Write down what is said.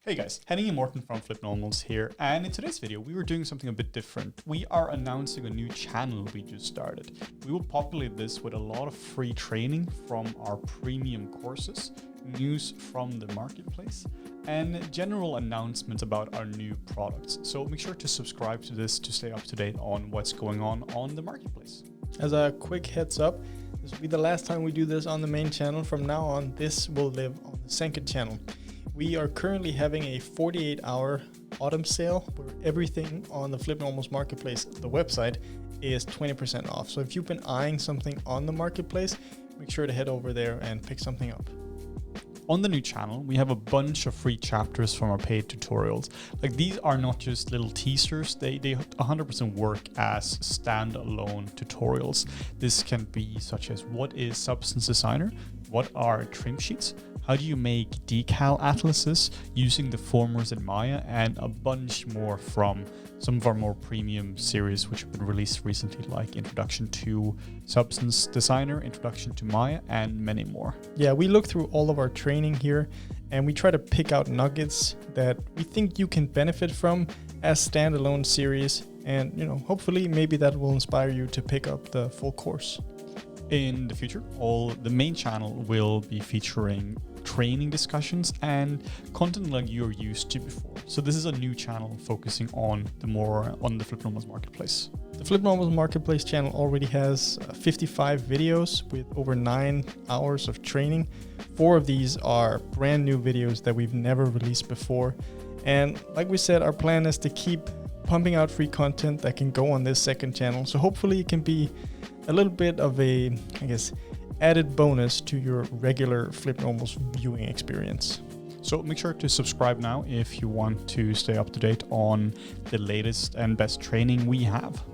Hey guys, Henning and Morten from FlippedNormals here, and in today's video we were doing something a bit different. We are announcing a new channel we just started. We will populate this with a lot of free training from our premium courses, news from the marketplace, and general announcements about our new products. So make sure to subscribe to this to stay up to date on what's going on the marketplace. As a quick heads up, this will be the last time we do this on the main channel. From now on, this will live on the second channel. We are currently having a 48-hour autumn sale where everything on the FlippedNormals marketplace, the website, is 20% off. So if you've been eyeing something on the marketplace, make sure to head over there and pick something up. On the new channel, we have a bunch of free chapters from our paid tutorials. Like, these are not just little teasers, they 100% work as standalone tutorials. This can be such as what is Substance Designer, what are trim sheets, how do you make decal atlases using the formers in Maya, and a bunch more from some of our more premium series which have been released recently, like Introduction to Substance Designer, Introduction to Maya, and many more. Yeah, we look through all of our training here and we try to pick out nuggets that we think you can benefit from as standalone series, and hopefully maybe that will inspire you to pick up the full course. In the future, the main channel will be featuring training discussions and content like you're used to before. So this is a new channel focusing on the FlippedNormals marketplace. The FlippedNormals marketplace channel already has 55 videos with over 9 hours of training. 4 of these are brand new videos that we've never released before. And like we said, our plan is to keep pumping out free content that can go on this second channel. So hopefully it can be a little bit of a, added bonus to your regular FlippedNormals viewing experience. So make sure to subscribe now if you want to stay up to date on the latest and best training we have.